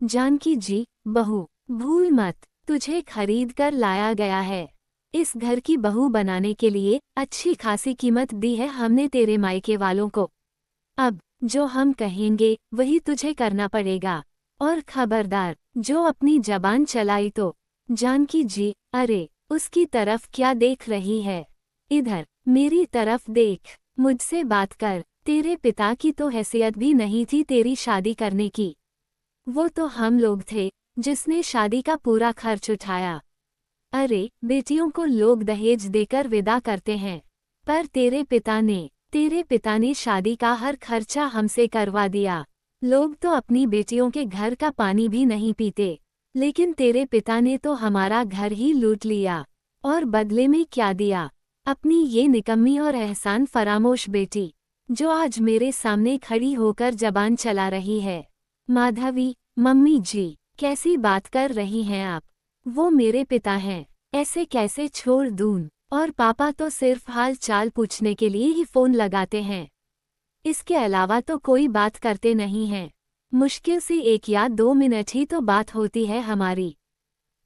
जानकी जी, बहू, भूल मत, तुझे खरीद कर लाया गया है। इस घर की बहू बनाने के लिए अच्छी खासी कीमत दी है हमने तेरे मायके वालों को। अब जो हम कहेंगे वही तुझे करना पड़ेगा। और खबरदार, जो अपनी जबान चलाई तो। जानकी जी, अरे, उसकी तरफ क्या देख रही है? इधर मेरी तरफ देख, मुझसे बात कर। तेरे पिता की तो हैसियत भी नहीं थी तेरी शादी करने की। वो तो हम लोग थे जिसने शादी का पूरा खर्च उठाया। अरे, बेटियों को लोग दहेज देकर विदा करते हैं, पर तेरे पिता ने शादी का हर खर्चा हमसे करवा दिया। लोग तो अपनी बेटियों के घर का पानी भी नहीं पीते, लेकिन तेरे पिता ने तो हमारा घर ही लूट लिया। और बदले में क्या दिया? अपनी ये निकम्मी और एहसान फरामोश बेटी, जो आज मेरे सामने खड़ी होकर जबान चला रही है। माधवी, मम्मी जी, कैसी बात कर रही हैं आप? वो मेरे पिता हैं, ऐसे कैसे छोड़ दूं? और पापा तो सिर्फ हाल चाल पूछने के लिए ही फोन लगाते हैं, इसके अलावा तो कोई बात करते नहीं हैं। मुश्किल से 1 या 2 मिनट ही तो बात होती है हमारी।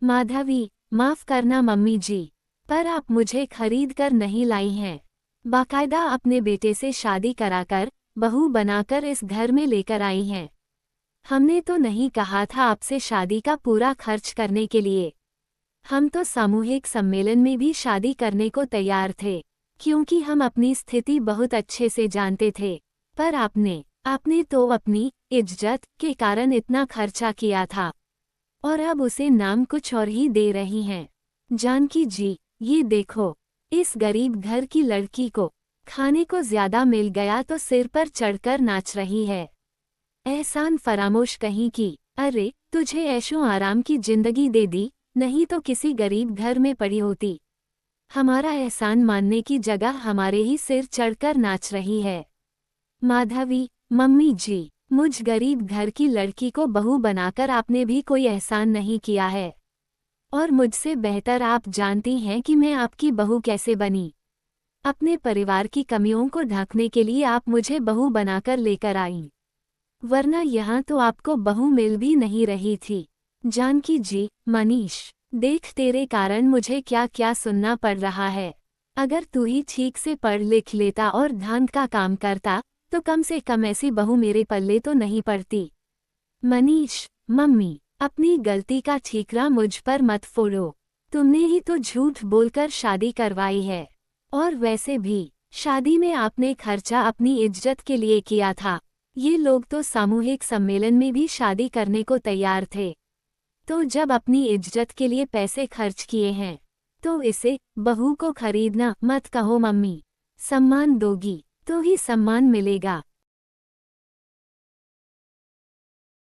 माधवी, माफ करना मम्मी जी, पर आप मुझे खरीद कर नहीं लाई हैं। बाकायदा अपने बेटे से शादी कराकर बहू बनाकर इस घर में लेकर आई हैं। हमने तो नहीं कहा था आपसे शादी का पूरा खर्च करने के लिए। हम तो सामूहिक सम्मेलन में भी शादी करने को तैयार थे, क्योंकि हम अपनी स्थिति बहुत अच्छे से जानते थे। पर आपने तो अपनी इज्जत के कारण इतना खर्चा किया था, और अब उसे नाम कुछ और ही दे रही हैं। जानकी जी, ये देखो, इस गरीब घर की लड़की को खाने को ज्यादा मिल गया तो सिर पर चढ़कर नाच रही है। एहसान फरामोश कहीं की। अरे, तुझे ऐशो आराम की जिंदगी दे दी, नहीं तो किसी गरीब घर में पड़ी होती। हमारा एहसान मानने की जगह हमारे ही सिर चढ़कर नाच रही है। माधवी, मम्मी जी, मुझ गरीब घर की लड़की को बहू बनाकर आपने भी कोई एहसान नहीं किया है। और मुझसे बेहतर आप जानती हैं कि मैं आपकी बहू कैसे बनी। अपने परिवार की कमियों को ढकने के लिए आप मुझे बहू बनाकर लेकर आईं, वरना यहाँ तो आपको बहू मिल भी नहीं रही थी। जानकी जी, मनीष, देख तेरे कारण मुझे क्या क्या सुनना पड़ रहा है। अगर तू ही ठीक से पढ़ लिख लेता और ढंग का काम करता तो कम से कम ऐसी बहू मेरे पल्ले तो नहीं पड़ती। मनीष, मम्मी, अपनी गलती का ठीकरा मुझ पर मत फोड़ो। तुमने ही तो झूठ बोलकर शादी करवाई है, और वैसे भी शादी में आपने खर्चा अपनी इज्जत के लिए किया था। ये लोग तो सामूहिक सम्मेलन में भी शादी करने को तैयार थे। तो जब अपनी इज्जत के लिए पैसे खर्च किए हैं, तो इसे बहू को खरीदना मत कहो मम्मी। सम्मान दोगी तो ही सम्मान मिलेगा।